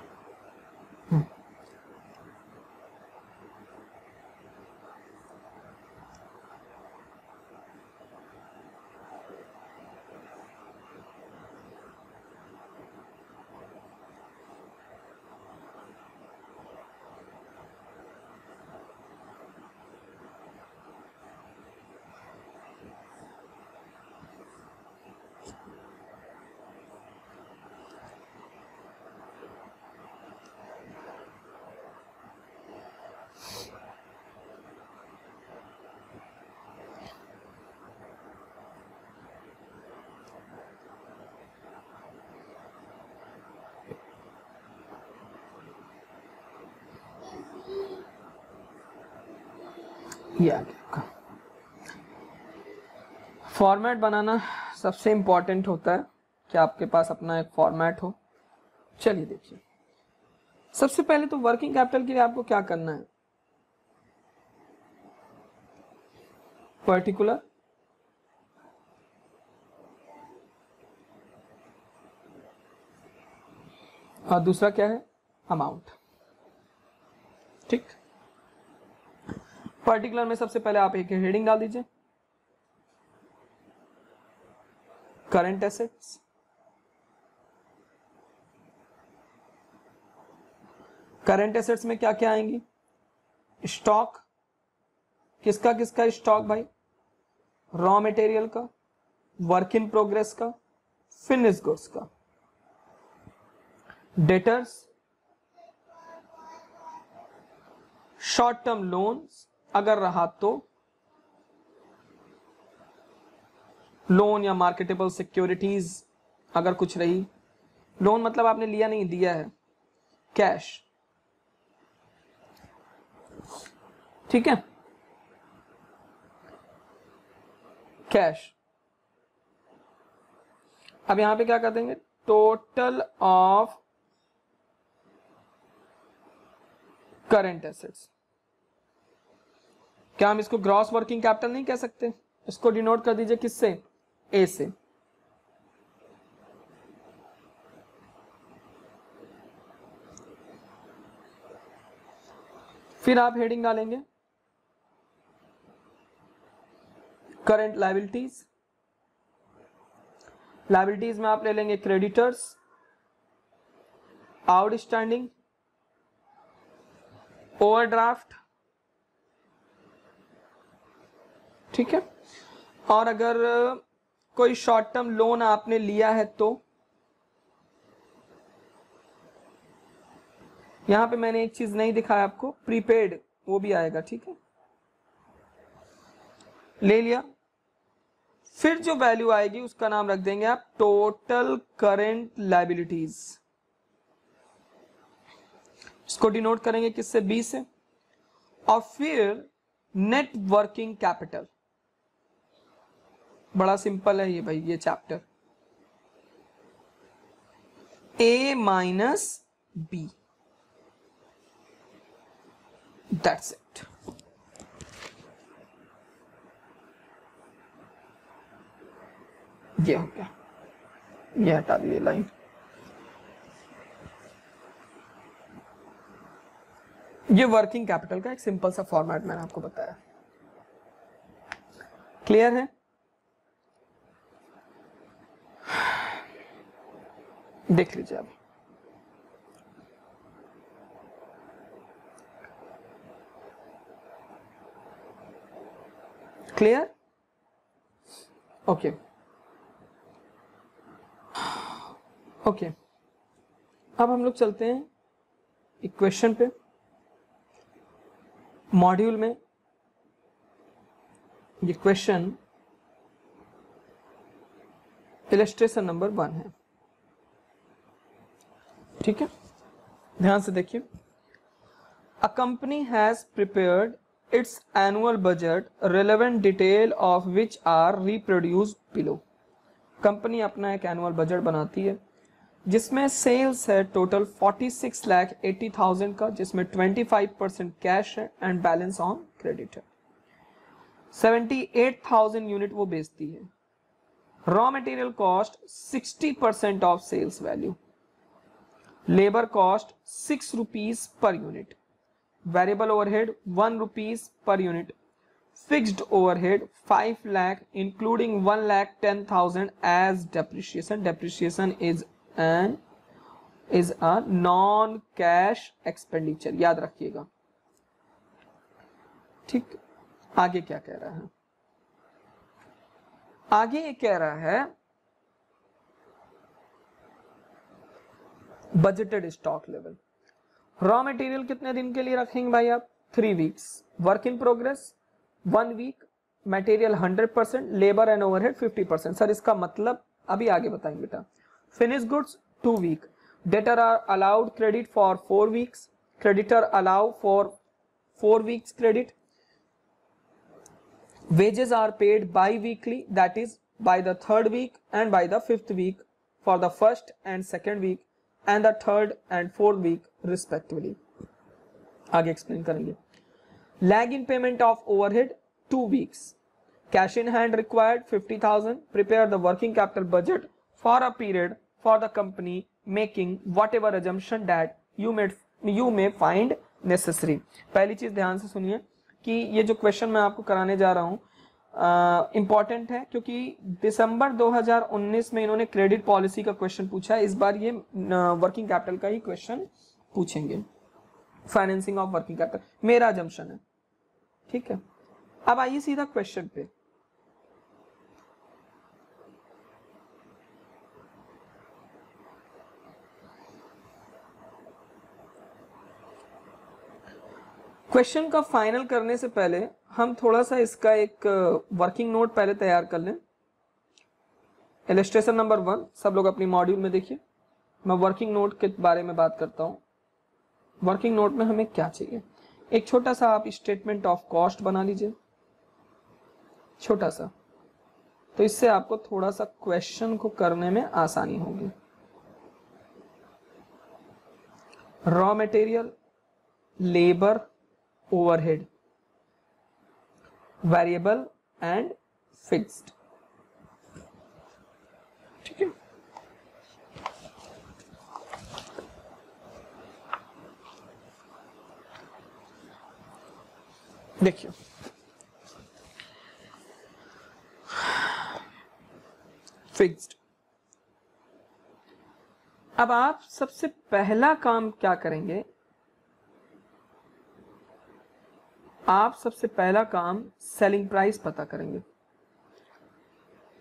ये आ गया। फॉर्मेट बनाना सबसे इंपॉर्टेंट होता है कि आपके पास अपना एक फॉर्मेट हो। चलिए देखिए, सबसे पहले तो वर्किंग कैपिटल के लिए आपको क्या करना है, पर्टिकुलर और दूसरा क्या है, अमाउंट, ठीक। पर्टिकुलर में सबसे पहले आप एक हेडिंग डाल दीजिए, करंट एसेट्स, करंट एसेट्स में क्या क्या आएंगी, स्टॉक, किसका स्टॉक भाई, रॉ मटेरियल का, वर्क इन प्रोग्रेस का, फिनिश गुड्स का। डेटर्स, शॉर्ट टर्म लोन्स अगर रहा तो, लोन या मार्केटेबल सिक्योरिटीज अगर कुछ रही, लोन मतलब आपने लिया नहीं, दिया है, कैश, ठीक है, कैश। अब यहां पे क्या कर देंगे, टोटल ऑफ करंट एसेट्स। क्या हम इसको ग्रॉस वर्किंग कैपिटल नहीं कह सकते? इसको डिनोट कर दीजिए किससे, ए से। फिर आप हेडिंग डालेंगे करंट लायबिलिटीज। लायबिलिटीज में आप ले लेंगे क्रेडिटर्स, आउटस्टैंडिंग, ओवरड्राफ्ट, ठीक है। और अगर कोई शॉर्ट टर्म लोन आपने लिया है तो यहां पे मैंने एक चीज नहीं दिखाया आपको, प्रीपेड, वो भी आएगा, ठीक है, ले लिया। फिर जो वैल्यू आएगी उसका नाम रख देंगे आप टोटल करेंट लायबिलिटीज। इसको डिनोट करेंगे किससे, बी से। और फिर नेट वर्किंग कैपिटल, बड़ा सिंपल है ये भाई, ये chapter, A minus B, that's it. ये हो गया, ये हटा दिए लाइन। ये वर्किंग कैपिटल का एक सिंपल सा फॉर्मेट मैंने आपको बताया, क्लियर है? देख लीजिए आप, क्लियर, ओके ओके। अब हम लोग चलते हैं इक्वेशन पे। मॉड्यूल में ये क्वेश्चन इलस्ट्रेशन नंबर 1 है, ठीक है, ध्यान से देखिए। A company has prepared its annual budget, relevant detail of which are reproduced below. Company अपना एक एनुअल बजट बनाती है जिसमें सेल्स है टोटल 46,80,000 का, जिसमें 25% कैश है एंड बैलेंस ऑन क्रेडिट है। 78,000 यूनिट वो बेचती है। Raw material cost 60% of sales value, labour cost 6 rupees per unit, variable overhead 1 rupees per unit, fixed overhead 5 lakh including 1,10,000 as depreciation. Depreciation is a non cash expenditure, याद रखिएगा, ठीक। आगे क्या कह रहा है, आगे ये कह रहा है budgeted stock level. Raw material कितने दिन के लिए रखेंगे भाई आप, 3 weeks, work in progress 1 week, material 100%, labour and overhead 50%। Sir इसका मतलब अभी आगे बताएंगे बेटा। Finish goods 2 week, debtor are allowed credit for 4 weeks, creditor allow for 4 weeks credit, wages are paid bi-weekly, that is by the 3rd week and by the 5th week for the 1st and 2nd week and the 3rd and 4th week respectively. आगे explain करेंगे। lag in payment of overhead 2 weeks, cash in hand required 50,000, prepare the working capital budget for a period for the company making whatever assumption that you may find necessary। पहली चीज ध्यान से सुनिए कि ये जो क्वेश्चन मैं आपको कराने जा रहा हूं इंपॉर्टेंट है, क्योंकि दिसंबर 2019 में इन्होंने क्रेडिट पॉलिसी का क्वेश्चन पूछा है, इस बार ये वर्किंग कैपिटल का ही क्वेश्चन पूछेंगे, फाइनेंसिंग ऑफ वर्किंग कैपिटल, मेरा अजम्पशन है, ठीक है। अब आइए सीधा क्वेश्चन पे। क्वेश्चन का फाइनल करने से पहले हम थोड़ा सा इसका एक वर्किंग नोट पहले तैयार कर लें। इलस्ट्रेशन नंबर 1 सब लोग अपनी मॉड्यूल में देखिए। मैं वर्किंग नोट के बारे में बात करता हूं। वर्किंग नोट में हमें क्या चाहिए, एक छोटा सा आप स्टेटमेंट ऑफ कॉस्ट बना लीजिए, छोटा सा, तो इससे आपको थोड़ा सा क्वेश्चन को करने में आसानी होगी। Raw material, labour, overhead, variable and fixed, ठीक है। देखिए फिक्स्ड, अब आप सबसे पहला काम क्या करेंगे, आप सबसे पहला काम सेलिंग प्राइस पता करेंगे।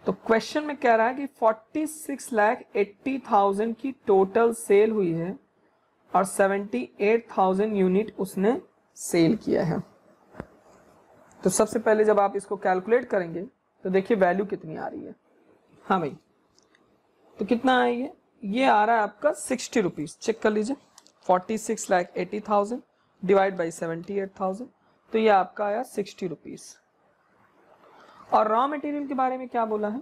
तो क्वेश्चन में कह रहा है कि 46,80,000 की टोटल सेल हुई है और 78,000 यूनिट उसने सेल किया है। तो सबसे पहले जब आप इसको कैलकुलेट करेंगे तो देखिए वैल्यू कितनी आ रही है। हाँ भाई, तो कितना है ये आ रहा है आपका 60 रुपीज। चेक कर लीजिए, 46,80,000 डिवाइड बाई 78,000, तो ये आपका आया 60 रुपीज। और रॉ मटेरियल के बारे में क्या बोला है,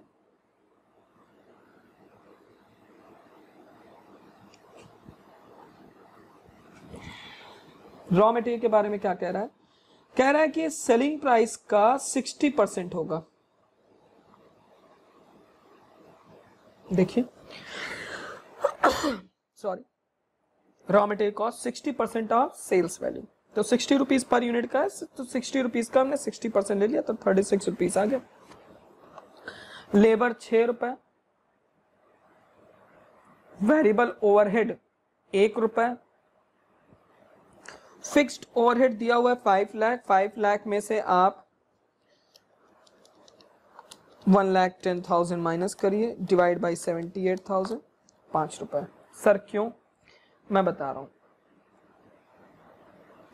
रॉ मटेरियल के बारे में क्या कह रहा है, कह रहा है कि सेलिंग प्राइस का 60% होगा। देखिए sorry, raw material cost 60% of sales value, तो 60 रुपीज पर यूनिट का है, तो 60 रुपीज का हमने 60% ले लिया, तो 36 रुपीज आ गया। लेबर 6 रुपए, वेरिएबल ओवरहेड 1 रुपए, फिक्स्ड ओवरहेड दिया हुआ है 5 लाख, 5 लाख में से आप 1,10,000 माइनस करिए, डिवाइड बाई 78,000, 5 रुपए। सर क्यों, मैं बता रहा हूं,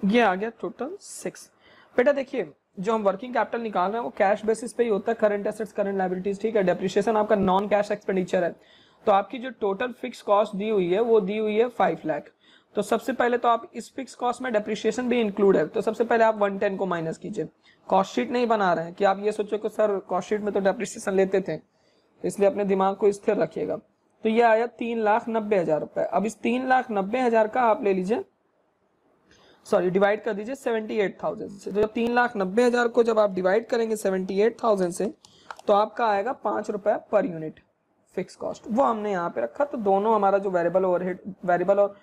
ये आ गया टोटल 6। बेटा देखिए, जो हम वर्किंग कैपिटल निकाल रहे हैं वो कैश बेसिस पे ही होता है, करंट एसेट्स, करंट लायबिलिटीज, ठीक है। डेप्रिसिएशन आपका नॉन कैश एक्सपेंडिचर है। तो आपकी जो टोटल फिक्स कॉस्ट दी हुई है वो दी हुई है 5 लाख। तो सबसे पहले तो आप इस फिक्स कॉस्ट में डेप्रिसिएशन भी इंक्लूड है, तो सबसे पहले आप 110 को माइनस कीजिए। कॉस्ट शीट नहीं बना रहे हैं कि आप ये सोचो कि सर कॉस्ट शीट में तो डेप्रिसिएशन लेते थे, इसलिए अपने दिमाग को स्थिर रखिएगा। तो ये आया 3,90,000 रुपए। अब इस 3,90,000 का आप ले लीजिए, सॉरी डिवाइड कर दीजिए 78,000 से। तो जब 3,90,000 को जब आप डिवाइड करेंगे 78,000 से, तो आपका आएगा 5 रुपए पर यूनिट फिक्स कॉस्ट, वो हमने यहाँ पे रखा। तो दोनों हमारा जो वेरिएबल ओवरहेड, वेरिएबल और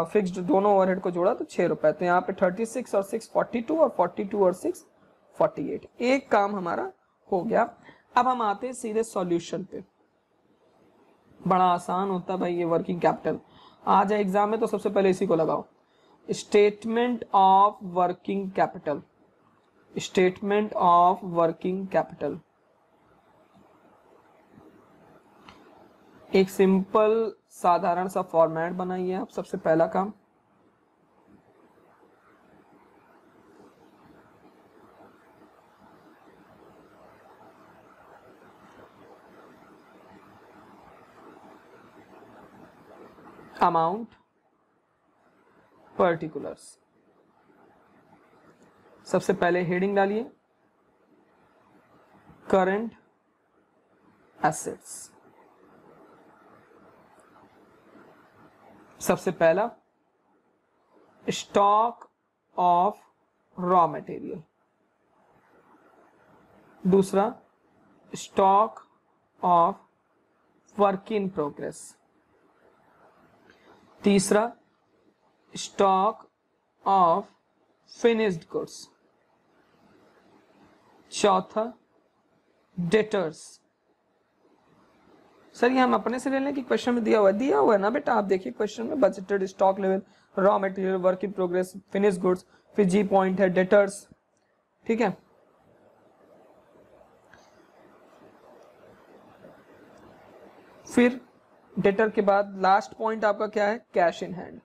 फिक्स्ड दोनों ओवरहेड को जोड़ा तो 6 रुपए। तो यहाँ पे 36 और 6 42 और 42 और 6 48। एक काम हमारा हो गया। अब हम आते हैं सीधे सॉल्यूशन पे। बड़ा आसान होता है भाई ये वर्किंग कैपिटल। आ जाए एग्जाम में तो सबसे पहले इसी को लगाओ, statement of working capital. Statement of working capital एक सिंपल साधारण सा फॉर्मेट बनाइए आप। सबसे पहला काम, अमाउंट, पर्टिकुलर्स। सबसे पहले हेडिंग डालिए करंट एसेट्स। सबसे पहला स्टॉक ऑफ रॉ मटेरियल, दूसरा stock of work in progress, तीसरा स्टॉक ऑफ फिनिश्ड गुड्स, चौथा डेटर्स। सर ये हम अपने से ले लें कि क्वेश्चन में दिया हुआ है ना बेटा, आप देखिए क्वेश्चन में budgeted stock level, raw material, work in progress, finish goods, फिर जी पॉइंट है डेटर्स, ठीक है। फिर डेटर के बाद लास्ट पॉइंट आपका क्या है, cash in hand.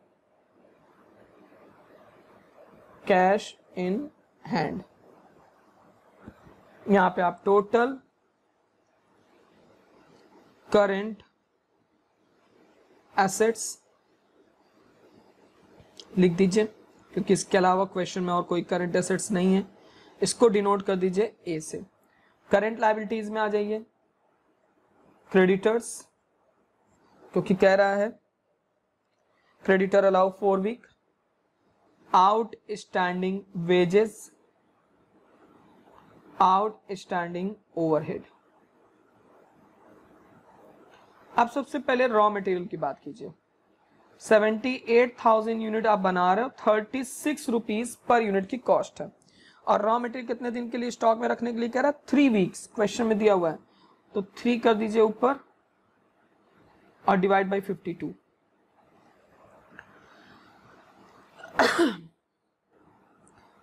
Cash in hand. यहां पे आप टोटल करंट एसेट्स लिख दीजिए, क्योंकि इसके अलावा क्वेश्चन में और कोई करंट एसेट्स नहीं है। इसको डिनोट कर दीजिए ए से। करंट लायबिलिटीज में आ जाइए, क्रेडिटर्स, क्योंकि कह रहा है creditor allow 4 week, outstanding wages, outstanding overhead. अब सबसे पहले रॉ मटेरियल की बात कीजिए। 78,000 यूनिट आप बना रहे हो, 36 रुपीज पर यूनिट की कॉस्ट है, और रॉ मटेरियल कितने दिन के लिए स्टॉक में रखने के लिए कह रहा है 3 वीक्स, क्वेश्चन में दिया हुआ है, तो 3 कर दीजिए ऊपर और डिवाइड बाई 52।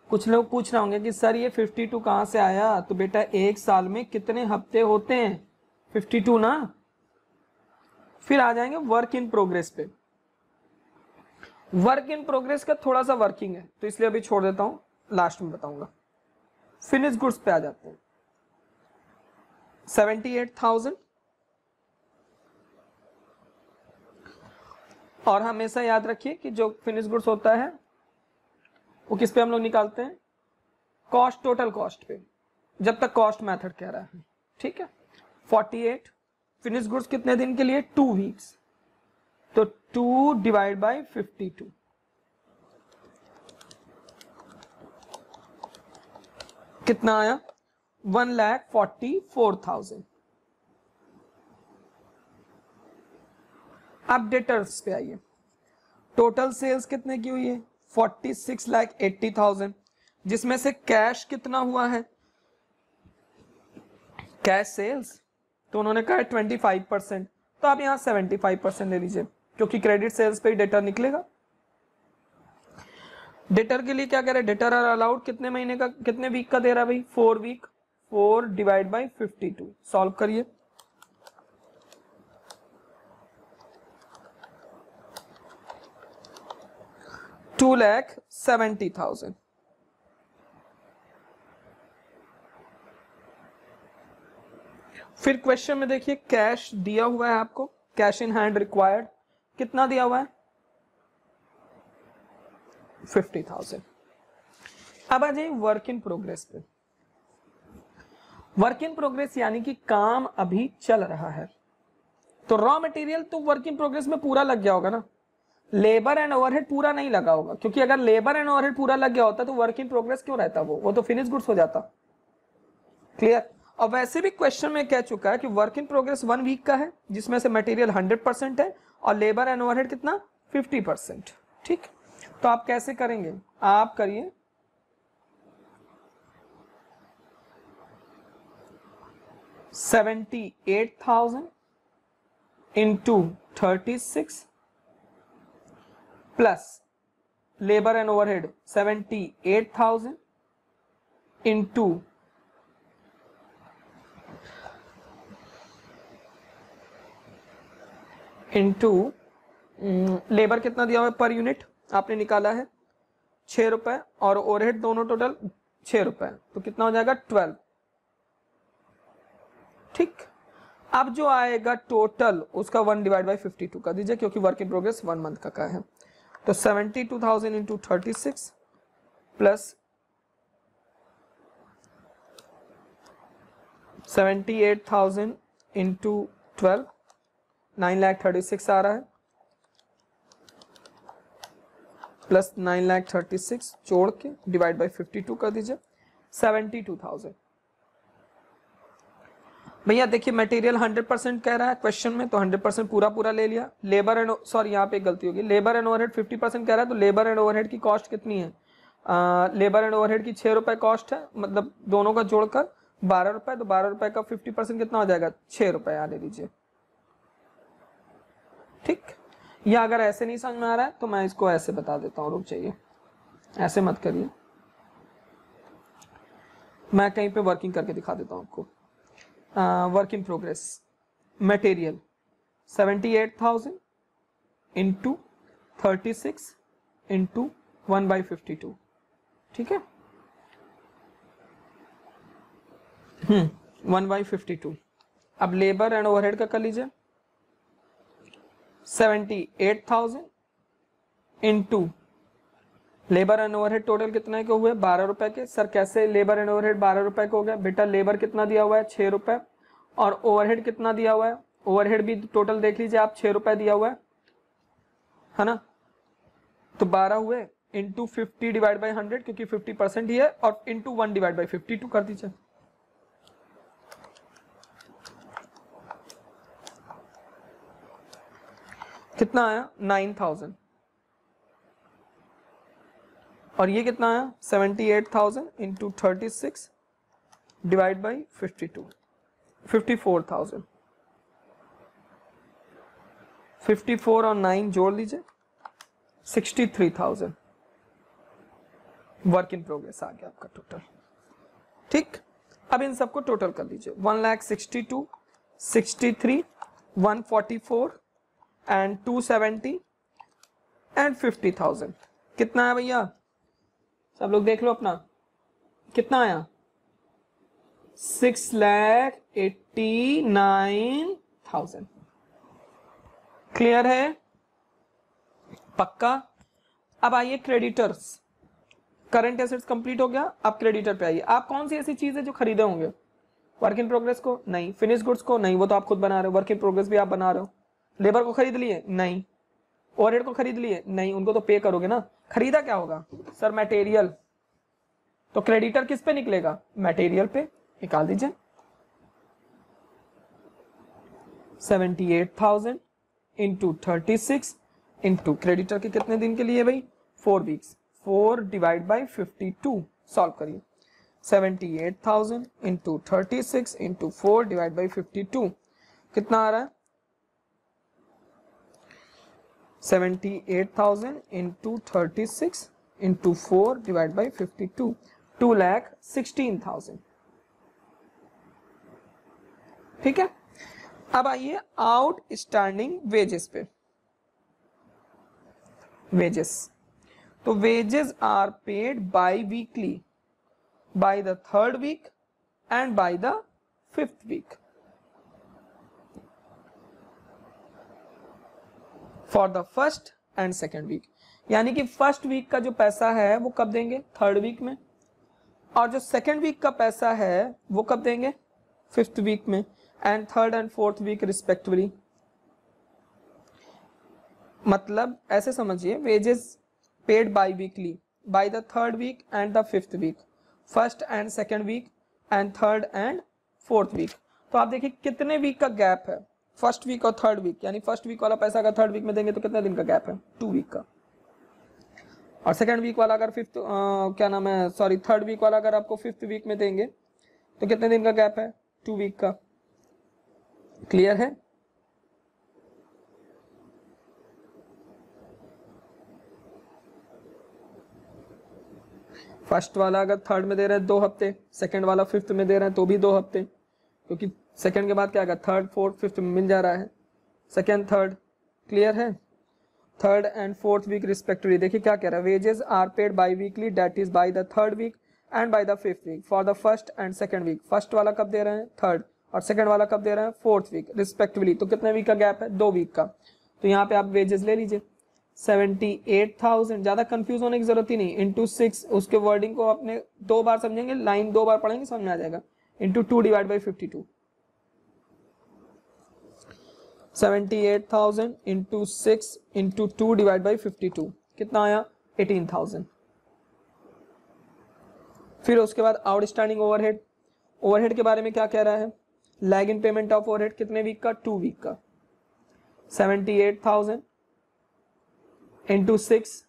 कुछ लोग पूछ रहे होंगे कि सर ये 52 कहां से आया, तो बेटा एक साल में कितने हफ्ते होते हैं, 52 ना। फिर आ जाएंगे वर्क इन प्रोग्रेस पे। वर्क इन प्रोग्रेस का थोड़ा सा वर्किंग है, तो इसलिए अभी छोड़ देता हूं, लास्ट में बताऊंगा। फिनिश गुड्स पे आ जाते हैं। 78,000, और हमेशा याद रखिए कि जो फिनिश गुड्स होता है वो किस पे हम लोग निकालते हैं, कॉस्ट, टोटल कॉस्ट पे, जब तक कॉस्ट मेथड कह रहा है, ठीक है। 48 फिनिश गुड्स कितने दिन के लिए, 2 वीक्स, तो 2 डिवाइड बाई 52, कितना आया, 1,44,000। अब डेटर्स पे आइए। टोटल सेल्स कितने की हुई है, 46,80,000, जिसमें से कैश कितना हुआ है, कैश सेल्स, तो उन्होंने कहा 25%, तो आप यहां 75% ले लीजिए, क्योंकि क्रेडिट सेल्स पे ही डेटर निकलेगा। डेटर के लिए क्या कह रहे हैं, डेटर आर अलाउड कितने महीने का, कितने वीक का दे रहा है भाई, 4 वीक, 4 डिवाइड बाई 52, सॉल्व करिए। $2,70,000। फिर क्वेश्चन में देखिए कैश दिया हुआ है आपको, कैश इन हैंड रिक्वायर्ड कितना दिया हुआ है, 50,000। अब आ जाइए वर्क इन प्रोग्रेस पे। वर्क इन प्रोग्रेस यानी कि काम अभी चल रहा है, तो रॉ मटेरियल तो वर्क इन प्रोग्रेस में पूरा लग गया होगा ना, लेबर एंड ओवरहेड पूरा नहीं लगा होगा, क्योंकि अगर लेबर एंड ओवरहेड पूरा लग गया होता तो वर्क इन प्रोग्रेस क्यों रहता, वो तो फिनिश गुड्स हो जाता। क्लियर। और वैसे भी क्वेश्चन में कह चुका है कि वर्क इन प्रोग्रेस 1 वीक का है, जिसमें से मटेरियल 100% है और लेबर एंड ओवरहेड कितना, 50%। ठीक, तो आप कैसे करेंगे, आप करिए 78,000 into 36 plus labour and overhead 78,000 into labour कितना दिया हुआ है पर यूनिट, आपने निकाला है 6 रुपए, और ओवरहेड दोनों टोटल 6 रुपए, तो कितना हो जाएगा 12। ठीक, अब जो आएगा टोटल उसका 1 डिवाइड बाई 52 कर दीजिए, क्योंकि वर्क इन प्रोग्रेस 1 मंथ का है। तो 72,000 इंटू 36 प्लस 78,000 इंटू 12, 9,36,000 आ रहा है, प्लस 9,36,000 जोड़ के डिवाइड बाई 52 कर दीजिए, 72,000। भैया देखिए मटेरियल 100% कह रहा है क्वेश्चन में, तो 100% पूरा ले लिया। लेबर एंड, सॉरी यहाँ पे एक गलती होगी, लेबर एंड ओवरहेड 50% कह रहा है, तो लेबर एंड ओवरहेड की कॉस्ट कितनी है, लेबर एंड ओवरहेड की 6 रुपए कॉस्ट है, मतलब दोनों का जोड़कर 12 रुपए, तो 12 रुपए का 50% कितना हो जाएगा, 6 रुपए यहाँ ले लीजिए। ठीक, या अगर ऐसे नहीं समझ में आ रहा है तो मैं इसको ऐसे बता देता हूँ, रुक जाइए, ऐसे मत करिए, मैं कहीं पे वर्किंग करके दिखा देता हूँ आपको। Work in progress material 78,000 into 36 into 1/52, ठीक है। 1/52। अब लेबर एंड ओवरहेड का कर लीजिए। 78,000 into labour and overhead total कितने के हुए 12 रुपए के। सर कैसे लेबर एंड ओवरहेड 12 रुपए के हो गया? बेटा लेबर कितना दिया हुआ है 6 रुपए और ओवरहेड कितना दिया हुआ है, ओवरहेड भी टोटल देख लीजिए आप 6 रुपए दिया हुआ है ना। तो 12 हुए इंटू 50 डिवाइड बाई 100 क्योंकि 50% ही है, और इंटू 1 डिवाइड बाई 52 कर दीजिए। कितना आया 9,000 और ये कितना आया 78,000 इंटू 36 डिवाइड बाई 52 54,000। 54 और 9 जोड़ लीजिए 63,000 वर्क इन प्रोग्रेस आ गया आपका टोटल। ठीक, अब इन सबको टोटल कर लीजिए 1,62,000 63 144 एंड 270 एंड 50,000। कितना है भैया? सब लोग देख लो अपना, कितना आया 6,89,000। क्लियर है? पक्का? अब आइए क्रेडिटर्स। करंट एसेट्स कंप्लीट हो गया, अब क्रेडिटर पे आइए। आप कौन सी ऐसी चीज है जो खरीदे होंगे? वर्क इन प्रोग्रेस को नहीं, फिनिश गुड्स को नहीं, वो तो आप खुद बना रहे हो, वर्क इन प्रोग्रेस भी आप बना रहे हो। लेबर को खरीद लिए? नहीं। ओवरहेड को खरीद लिए? नहीं, उनको तो पे करोगे ना। खरीदा क्या होगा? Sir material. तो क्रेडिटर किस पे निकलेगा? मटेरियल पे। निकाल दीजिए 78,000 इंटू 36 इंटू क्रेडिटर के कितने दिन के लिए भाई 4 वीक्स, 4 डिवाइड बाई 52। सॉल्व करिए 78,000 इंटू 36 इंटू 4 डिवाइड बाई 52 कितना आ रहा है 78,000 इंटू 36 इंटू 4 डिवाइड बाई 52 2,16,000। ठीक है। अब आइए आउटस्टैंडिंग वेजेस पे। वेजेस, तो wages are paid biweekly, by the 3rd week and by the 5th week for the 1st and 2nd week. यानी कि 1st वीक का जो पैसा है वो कब देंगे 3rd वीक में, और जो 2nd वीक का पैसा है वो कब देंगे 5th वीक में, and 3rd and 4th week respectively. मतलब ऐसे समझिए wages paid biweekly by the 3rd week and the 5th week, 1st and 2nd week and 3rd and 4th week. तो आप देखिए कितने वीक का गैप है 1st वीक और 3rd वीक, यानी 1st वीक वाला पैसा अगर 3rd वीक में देंगे तो कितने दिन का गैप है 2 वीक का, और 2nd वीक वाला अगर 3rd वीक वाला अगर आपको 5th वीक में देंगे तो कितने दिन का गैप है 2 वीक का। क्लियर है? फर्स्ट वाला अगर 3rd में दे रहे हैं 2 हफ्ते, 2nd वाला 5th में दे रहे हैं तो भी 2 हफ्ते, क्योंकि 2nd के बाद क्या आएगा 3rd 4th 5th में मिल जा रहा है 2nd 3rd। क्लियर है? 3rd and 4th week respectively. देखिए क्या कह रहा है, wages are paid biweekly date is by the 3rd week and by the 5th week for the 1st and 2nd week. First वाला कब दे रहे हैं 3rd और 2nd वाला कब दे रहे हैं 4th वीक रिस्पेक्टिवली। तो कितने वीक का गैप है 2 वीक का। तो यहाँ पे आप वेजेस ले लीजिए 78,000, ज्यादा कंफ्यूज होने की जरूरत ही नहीं, इंटू 6, उसके वर्डिंग को अपने 2 बार समझेंगे, लाइन 2 बार पढ़ेंगे समझ में आ जाएगा, into 2 divide by 52। 78,000 into 6 into 2 divide by 52 कितना आया 18,000। फिर उसके बाद आउटस्टैंडिंग ओवरहेड। ओवरहेड के बारे में क्या कह रहा है, lag in payment of overhead कितने वीक का 2 वीक का। 78,000 into 6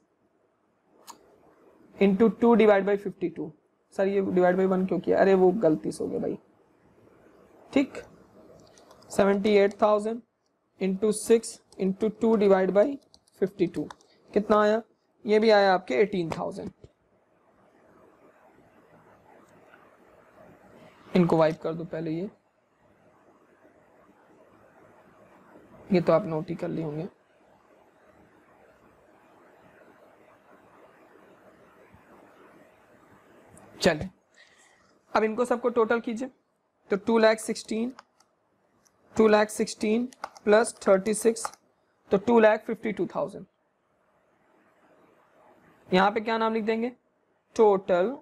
into 2 divide by 52। Sir ये डिवाइड बाई 1 क्यों किया, अरे वो गलती से हो गया भाई। ठीक, 78,000 इंटू 6 इंटू 2 डिवाइड बाई 52 कितना आया, ये भी आया आपके 18,000। इनको वाइप कर दो पहले, ये तो आप नोट ही कर लिए होंगे। चलिए अब इनको सबको टोटल कीजिए, तो 2,16,000 प्लस 36 तो 2,52,000। यहां पे क्या नाम लिख देंगे, टोटल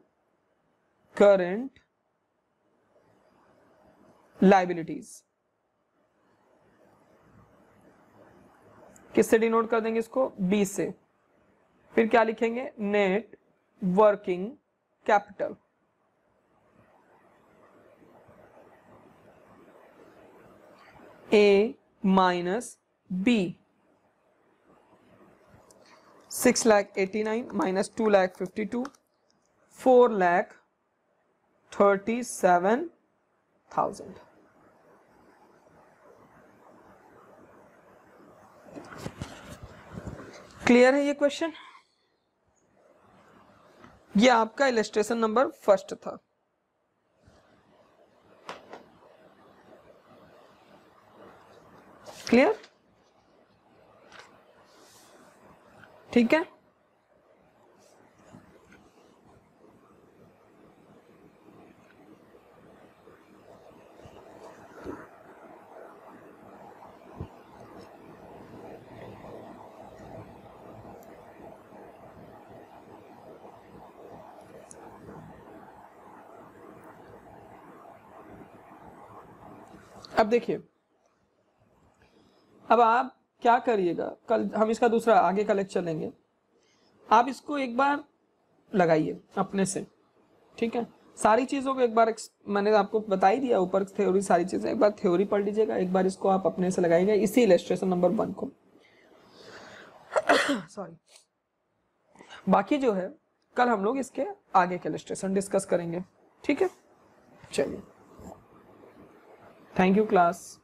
करंट लाइबिलिटीज। किससे डिनोट कर देंगे इसको, बी से। फिर क्या लिखेंगे, नेट वर्किंग कैपिटल। ए माइनस बी, 6,89,000 माइनस 2,52,000, 4,37,000। क्लियर है ये क्वेश्चन? ये आपका इलस्ट्रेशन नंबर फर्स्ट था। क्लियर? ठीक है, अब देखिए, अब आप क्या करिएगा, कल हम इसका दूसरा आगे का लेक्चर लेंगे, आप इसको एक बार लगाइए अपने से, ठीक है। सारी चीजों को एक बार मैंने आपको बता ही दिया, ऊपर थ्योरी सारी चीजें, एक बार थ्योरी पढ़ लीजिएगा, एक बार इसको आप अपने से लगाइएगा इसी इलस्ट्रेशन नंबर 1 को। सॉरी, बाकी जो है कल हम लोग इसके आगे के इलस्ट्रेशन डिस्कस करेंगे, ठीक है। चलिए, थैंक यू क्लास।